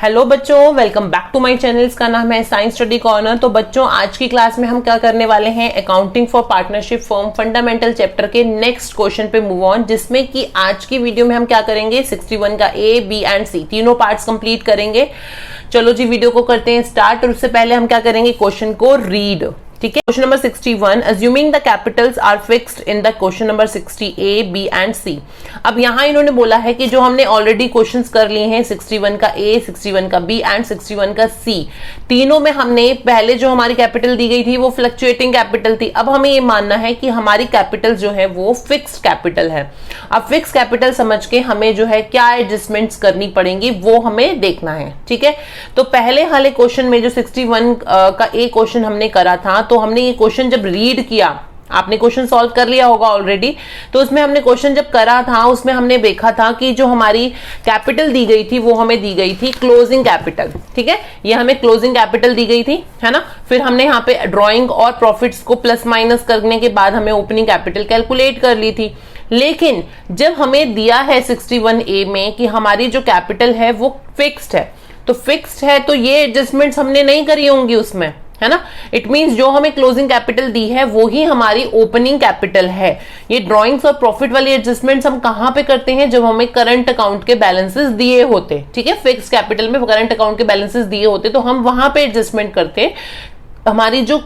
Hello बच्चों, welcome back to my channel. इसका नाम है साइंस स्टडी कॉर्नर। तो बच्चों, आज की क्लास में हम क्या करने वाले हैं, accounting for partnership firm fundamental chapter के नेक्स्ट क्वेश्चन पे मूव ऑन, जिसमें कि आज की वीडियो में हम क्या करेंगे, 61 का ए, बी एंड सी तीनों पार्ट्स कंप्लीट करेंगे। चलो जी, वीडियो को करते हैं स्टार्ट। और उससे पहले हम क्या करेंगे, क्वेश्चन को रीड। ठीक है, question number 61, assuming the capitals are fixed in the question number 60 A, B and C. अब यहां इन्होंने बोला है कि जो हमने ऑलरेडी क्वेश्चंस कर लिए हैं 61 का ए, 61 का बी एंड 61 का सी, तीनों में हमने पहले जो हमारी कैपिटल दी गई थी वो फ्लक्चुएटिंग कैपिटल थी। अब हमें ये मानना है कि हमारी कैपिटल जो है वो फिक्स्ड कैपिटल है। अब फिक्स कैपिटल समझ के हमें जो है क्या एडजस्टमेंट्स करनी पड़ेंगी वो हमें देखना है। ठीक है, तो पहले वाले क्वेश्चन में जो 61 का ए क्वेश्चन हमने करा था, तो हमने ये क्वेश्चन जब रीड किया, आपने क्वेश्चन सॉल्व कर लिया होगा ऑलरेडी, तो उसमें हमने क्वेश्चन जब करा था उसमें हमने देखा था कि जो हमारी कैपिटल दी गई थी वो हमें दी गई थी क्लोजिंग कैपिटल। ठीक है, ये हमें क्लोजिंग कैपिटल दी गई थी, है ना। फिर हमने यहाँ पे ड्रॉइंग और प्रॉफिट्स को प्लस माइनस करने के बाद हमें ओपनिंग कैपिटल कैलकुलेट कर ली थी। लेकिन जब हमें दिया है 61A में कि हमारी जो कैपिटल है वो फिक्स्ड है, तो फिक्स्ड है तो ये एडजस्टमेंट्स हमने नहीं करी होंगी उसमें, है ना। इट मींस जो हमें क्लोजिंग कैपिटल दी है वो ही हमारी ओपनिंग कैपिटल है। ये ड्रॉइंग्स और प्रॉफिट वाली एडजस्टमेंट्स हम कहां पे करते हैं, जब हमें करंट अकाउंट के बैलेंसेस दिए होते। ठीक है, फिक्स कैपिटल में करंट अकाउंट के बैलेंसेस दिए होते तो हम वहां पे एडजस्टमेंट करते। हमारी जो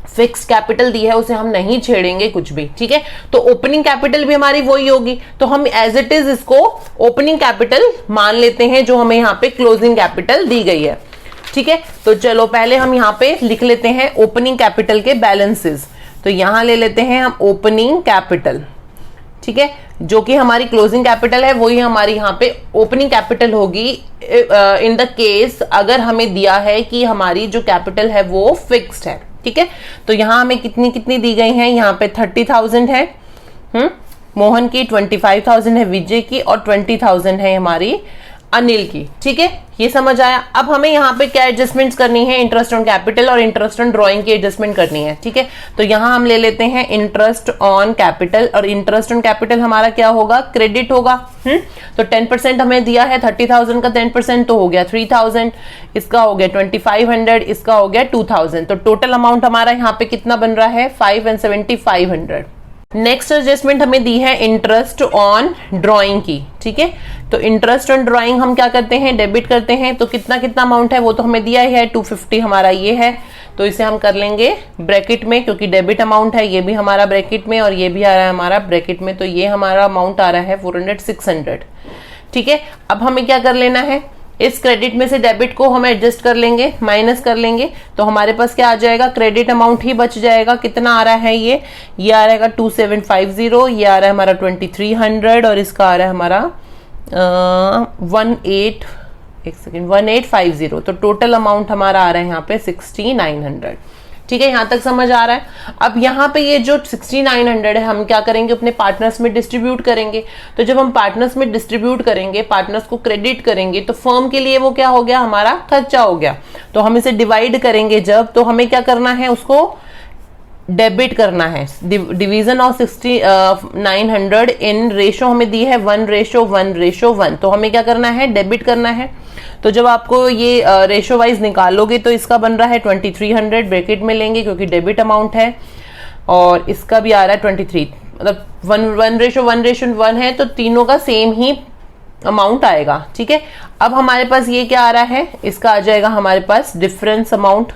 फिक्स कैपिटल दी है उसे हम नहीं छेड़ेंगे कुछ भी। ठीक है, तो ओपनिंग कैपिटल भी हमारी वही होगी, तो हम एज इट इज इसको ओपनिंग कैपिटल मान लेते हैं जो हमें यहाँ पे क्लोजिंग कैपिटल दी गई है। ठीक है, तो चलो पहले हम यहाँ पे लिख लेते हैं ओपनिंग कैपिटल के बैलेंसेस। तो यहां ले लेते हैं हम ओपनिंग कैपिटल। ठीक है, जो कि हमारी क्लोजिंग कैपिटल है वही हमारी यहाँ पे ओपनिंग कैपिटल होगी इन द केस अगर हमें दिया है कि हमारी जो कैपिटल है वो फिक्स्ड है। ठीक है, तो यहाँ हमें कितनी कितनी दी गई है, यहाँ पे 30,000 है मोहन की, 25,000 है विजय की, और 20,000 है हमारी अनिल की। ठीक है, ये समझ आया। अब हमें यहाँ पे क्या एडजस्टमेंट्स करनी है, इंटरेस्ट ऑन कैपिटल और इंटरेस्ट ऑन ड्रॉइंग की एडजस्टमेंट करनी है। ठीक है, तो यहाँ हम ले लेते हैं इंटरेस्ट ऑन कैपिटल, और इंटरेस्ट ऑन कैपिटल हमारा क्या होगा, क्रेडिट होगा। तो 10% हमें दिया है, 30,000 का 10% तो हो गया 3,000, इसका हो गया 2,500, इसका हो गया 2,000। तो टोटल अमाउंट हमारा यहाँ पे कितना बन रहा है, 5 and 7,500। नेक्स्ट एडजस्टमेंट हमें दी है इंटरेस्ट ऑन ड्रॉइंग की। ठीक है, तो इंटरेस्ट ऑन ड्रॉइंग हम क्या करते हैं, डेबिट करते हैं। तो कितना कितना अमाउंट है वो तो हमें दिया ही है, 250 हमारा ये है, तो इसे हम कर लेंगे ब्रैकेट में, क्योंकि डेबिट अमाउंट है, ये भी हमारा ब्रैकेट में और ये भी आ रहा है हमारा ब्रैकेट में। तो ये हमारा अमाउंट आ रहा है 400, 600। ठीक है, अब हमें क्या कर लेना है, इस क्रेडिट में से डेबिट को हम एडजस्ट कर लेंगे, माइनस कर लेंगे, तो हमारे पास क्या आ जाएगा, क्रेडिट अमाउंट ही बच जाएगा। कितना आ रहा है ये आ रहेगा 2750, ये आ रहा है हमारा 2300, और इसका आ रहा है हमारा 1850। तो टोटल अमाउंट हमारा आ रहा है यहाँ पे 6900। ठीक है, यहां तक समझ आ रहा है। अब यहाँ पे ये जो 6900 है हम क्या करेंगे, अपने पार्टनर्स में डिस्ट्रीब्यूट करेंगे। तो जब हम पार्टनर्स में डिस्ट्रीब्यूट करेंगे, पार्टनर्स को क्रेडिट करेंगे, तो फर्म के लिए वो क्या हो गया, हमारा खर्चा हो गया। तो हम इसे डिवाइड करेंगे जब, तो हमें क्या करना है, उसको डेबिट करना है। डिवीजन ऑफ 6900 इन रेशो हमें दी है 1:1:1, तो हमें क्या करना है, डेबिट करना है। तो जब आपको ये रेशो वाइज निकालोगे तो इसका बन रहा है 2300, ब्रैकेट में लेंगे क्योंकि डेबिट अमाउंट है, और इसका भी आ रहा है 23, मतलब 1:1:1 है, तो तीनों का सेम ही अमाउंट आएगा। ठीक है, अब हमारे पास ये क्या आ रहा है, इसका आ जाएगा हमारे पास डिफरेंस अमाउंट।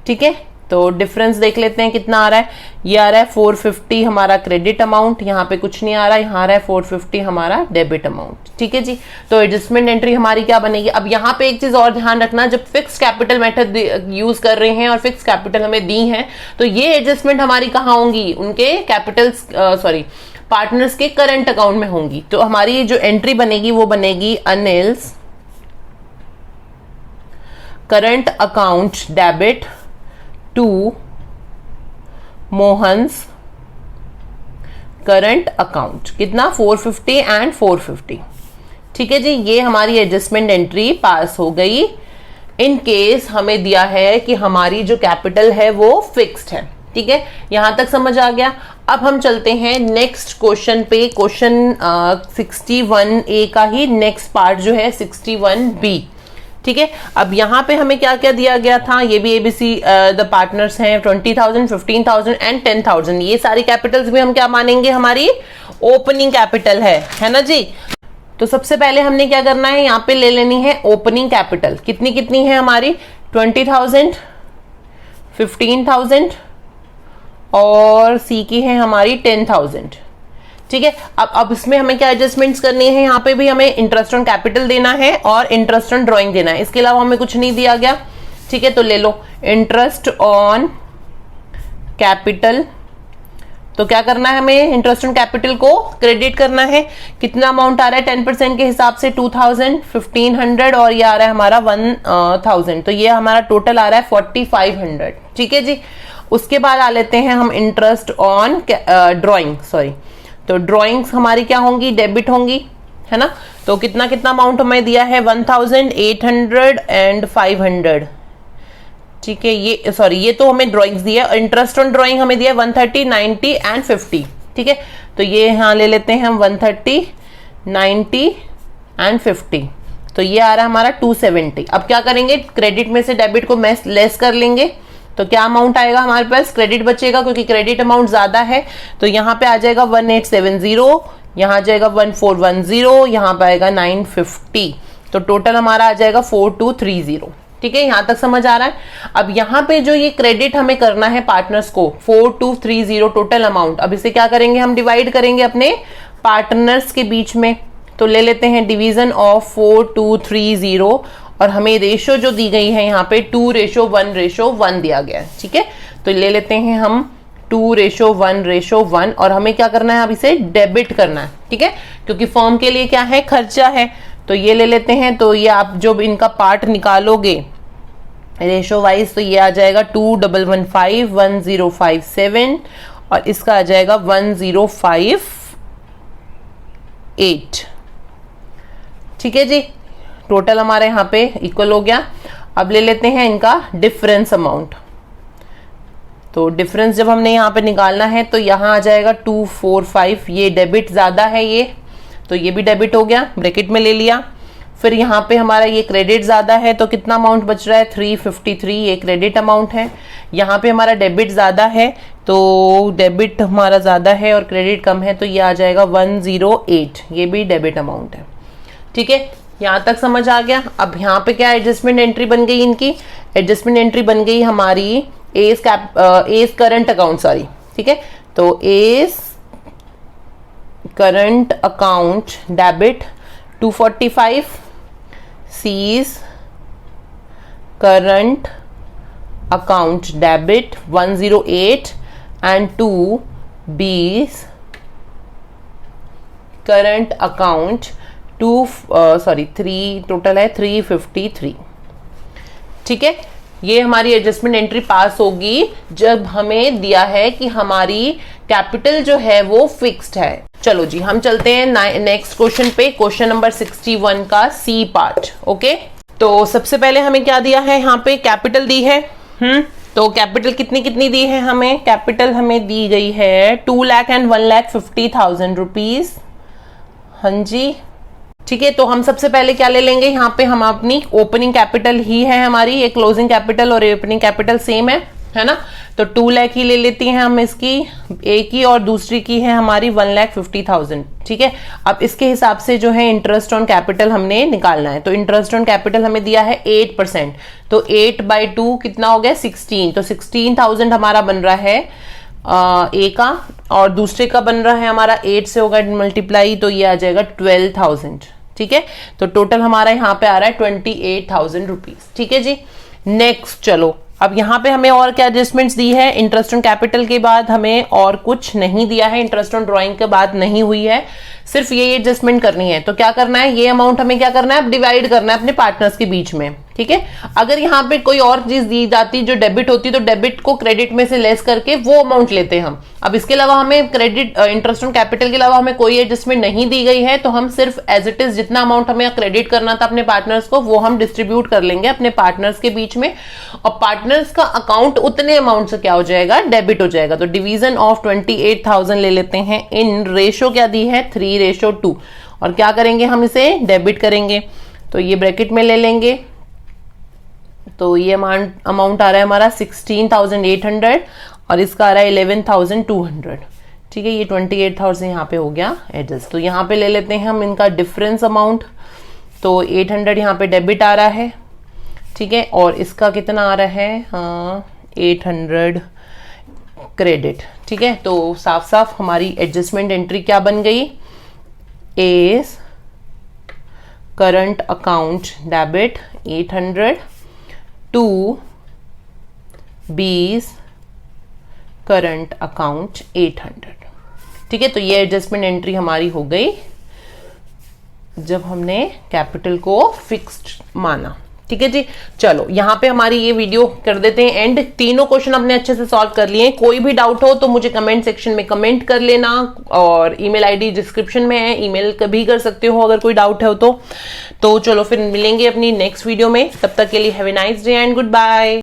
ठीक है, तो डिफरेंस देख लेते हैं कितना आ रहा है, ये आ रहा है 450 हमारा क्रेडिट अमाउंट, यहाँ पे कुछ नहीं आ रहा है, यहाँ आ रहा है 450 हमारा डेबिट अमाउंट। ठीक है जी, तो एडजस्टमेंट एंट्री हमारी क्या बनेगी। अब यहाँ पे एक चीज और ध्यान रखना, जब फिक्स कैपिटल मेथड यूज कर रहे हैं और फिक्स कैपिटल हमें दी है, तो ये एडजस्टमेंट हमारी कहाँ होंगी, उनके कैपिटल्स पार्टनर्स के करंट अकाउंट में होंगी। तो हमारी जो एंट्री बनेगी वो बनेगी Anil's current account debit to Mohan's current account, कितना 450 एंड 450। ठीक है जी, ये हमारी एडजस्टमेंट एंट्री पास हो गई। इन केस हमें दिया है कि हमारी जो कैपिटल है वो फिक्स्ड है। ठीक है, यहां तक समझ आ गया। अब हम चलते हैं नेक्स्ट क्वेश्चन पे। क्वेश्चन 61A का ही नेक्स्ट पार्ट जो है 61B। ठीक है। अब यहाँ पे हमें क्या क्या दिया गया था, ये भी एबीसी द पार्टनर्स हैं, 20,000, 15,000 एंड 10,000। ये सारी कैपिटल्स भी हम क्या मानेंगे, हमारी ओपनिंग कैपिटल है ना जी। तो सबसे पहले हमने क्या करना है, यहाँ पे ले लेनी है ओपनिंग कैपिटल। कितनी कितनी है हमारी, 20,000, 15,000 और सी की है हमारी 10,000। ठीक है। अब इसमें हमें क्या एडजस्टमेंट्स करनी है, यहाँ पे भी हमें इंटरेस्ट ऑन कैपिटल देना है और इंटरेस्ट ऑन ड्राइंग देना है, इसके अलावा हमें कुछ नहीं दिया गया। ठीक है, तो ले लो इंटरेस्ट ऑन कैपिटल। तो क्या करना है हमें, इंटरेस्ट ऑन कैपिटल को क्रेडिट करना है। कितना अमाउंट आ रहा है 10% के हिसाब से, 2,000, 1,500 और ये आ रहा है हमारा 1,000। तो ये हमारा टोटल आ रहा है 4,500। ठीक है जी। उसके बाद आ लेते हैं हम इंटरेस्ट ऑन ड्राइंग, सॉरी। तो ड्राइंग्स हमारी क्या होंगी, डेबिट होंगी, है ना। तो कितना कितना अमाउंट हमें दिया है, 1,000, 800 एंड 500। ठीक है, ये सॉरी ये तो हमें ड्राइंग्स दिया। इंटरेस्ट ऑन ड्राइंग हमें दिया 130, 90 एंड 50। ठीक है, तो ये यहाँ ले लेते हैं हम 130, 90 एंड 50। तो ये आ रहा है हमारा 270। अब क्या करेंगे, क्रेडिट में से डेबिट को लेस कर लेंगे। तो क्या अमाउंट आएगा हमारे पास, क्रेडिट बचेगा क्योंकि क्रेडिट अमाउंट ज्यादा है। तो यहाँ पे आ जाएगा 1870, यहाँ आ जाएगा 1410, यहाँ पे आएगा 950। तो टोटल हमारा आ जाएगा 4230। ठीक है, यहाँ तक समझ आ रहा है। अब यहाँ पे जो ये क्रेडिट हमें करना है पार्टनर्स को 4230 टोटल अमाउंट, अब इसे क्या करेंगे, हम डिवाइड करेंगे अपने पार्टनर्स के बीच में। तो ले लेते हैं डिवीजन ऑफ 4230 और हमें रेशो जो दी गई है यहाँ पे 2:1:1 दिया गया है। ठीक है, तो ले लेते हैं हम 2:1:1 और हमें क्या करना है, अब इसे डेबिट करना है। ठीक है, क्योंकि फर्म के लिए क्या है, खर्चा है। तो ये ले लेते हैं। तो ये आप जो इनका पार्ट निकालोगे रेशो वाइज, तो ये आ जाएगा 2,115,1057 और इसका आ जाएगा 1058। ठीक है जी, टोटल हमारे यहाँ पे इक्वल हो गया। अब ले लेते हैं इनका डिफरेंस अमाउंट। तो डिफरेंस जब हमने यहाँ पे निकालना है तो यहाँ आ जाएगा 245। ये डेबिट ज्यादा है ये, तो ये भी डेबिट हो गया, ब्रैकेट में ले लिया। फिर यहाँ पे हमारा ये क्रेडिट ज्यादा है, तो कितना अमाउंट बच रहा है, 353। ये क्रेडिट अमाउंट है। यहाँ पे हमारा डेबिट ज्यादा है, तो डेबिट हमारा ज्यादा है और क्रेडिट कम है, तो ये आ जाएगा 108। ये भी डेबिट अमाउंट है। ठीक है, यहाँ तक समझ आ गया। अब यहाँ पे क्या एडजस्टमेंट एंट्री बन गई, इनकी एडजस्टमेंट एंट्री बन गई हमारी एज करंट अकाउंट, सॉरी। ठीक है, तो A's current account debit 245, C's current account debit 108 and 2 B's current account 3 total है 353। ठीक है, ये हमारी एडजस्टमेंट एंट्री पास होगी जब हमें दिया है कि हमारी कैपिटल जो है वो फिक्स्ड है। चलो जी, हम चलते हैं नेक्स्ट क्वेश्चन पे, क्वेश्चन नंबर 61 का सी पार्ट। ओके, तो सबसे पहले हमें क्या दिया है, यहाँ पे कैपिटल दी है। तो कैपिटल कितनी कितनी दी है हमें, कैपिटल हमें दी गई है 2 लाख एंड 1,50,000 रुपीज। हाँ जी, ठीक है। तो हम सबसे पहले क्या ले लेंगे, यहाँ पे हम अपनी ओपनिंग कैपिटल ही है हमारी, ये क्लोजिंग कैपिटल और ओपनिंग कैपिटल सेम है ना। तो 2 लाख ही ले लेती हैं हम इसकी, एक ही, और दूसरी की है हमारी 1,50,000। ठीक है, अब इसके हिसाब से जो है इंटरेस्ट ऑन कैपिटल हमने निकालना है। तो इंटरेस्ट ऑन कैपिटल हमें दिया है 8%, तो 8/2 कितना हो गया, 16। तो 16,000 हमारा बन रहा है ए का, और दूसरे का बन रहा है हमारा 8 से होगा मल्टीप्लाई, तो ये आ जाएगा 12,000। ठीक है, तो टोटल हमारा यहाँ पे आ रहा है 28,000 रुपीज। ठीक है जी, नेक्स्ट चलो। अब यहाँ पे हमें और क्या एडजस्टमेंट्स दी है, इंटरेस्ट ऑन कैपिटल के बाद हमें और कुछ नहीं दिया है, इंटरेस्ट ऑन ड्राइंग के बाद नहीं हुई है, सिर्फ ये एडजस्टमेंट करनी है। तो क्या करना है, ये अमाउंट हमें क्या करना है, अब डिवाइड करना है अपने पार्टनर्स के बीच में। ठीक है, अगर यहाँ पे कोई और चीज दी जाती जो डेबिट होती, तो डेबिट को क्रेडिट में से लेस करके वो अमाउंट लेते हम। अब इसके अलावा हमें क्रेडिट इंटरेस्ट ऑन कैपिटल के अलावा हमें कोई एडजस्टमेंट नहीं दी गई है, तो हम सिर्फ एज इट इज जितना अमाउंट हमें क्रेडिट करना था अपने पार्टनर्स को, वो हम डिस्ट्रीब्यूट कर लेंगे अपने पार्टनर्स के बीच में, और पार्टनर्स का अकाउंट उतने अमाउंट से क्या हो जाएगा, डेबिट हो जाएगा। तो डिवीजन ऑफ 28,000 ले लेते हैं। इन रेशो क्या दी है, 3:2, और क्या करेंगे हम इसे डेबिट करेंगे। तो ये ब्रैकेट में ले लेंगे तो ये अमाउंट आ रहा है हमारा 16,800 और इसका आ रहा है 11,200। ठीक है, ये 28,000 यहाँ पे हो गया एडजस्ट। तो यहाँ पे ले लेते हैं हम इनका डिफरेंस अमाउंट। तो 800 यहाँ पे डेबिट आ रहा है, ठीक है, और इसका कितना आ रहा है, हाँ 800 क्रेडिट। ठीक है, तो साफ साफ हमारी एडजस्टमेंट एंट्री क्या बन गई, A's current account debit 800 to B's current account 800। ठीक है, तो ये एडजस्टमेंट एंट्री हमारी हो गई जब हमने कैपिटल को फिक्स्ड माना। ठीक है जी, चलो यहाँ पे हमारी ये वीडियो कर देते हैं एंड। तीनों क्वेश्चन हमने अच्छे से सॉल्व कर लिए। कोई भी डाउट हो तो मुझे कमेंट सेक्शन में कमेंट कर लेना, और ईमेल आईडी डिस्क्रिप्शन में है, ईमेल कभी कर सकते हो अगर कोई डाउट है तो चलो फिर मिलेंगे अपनी नेक्स्ट वीडियो में। तब तक के लिए have a nice day and good bye.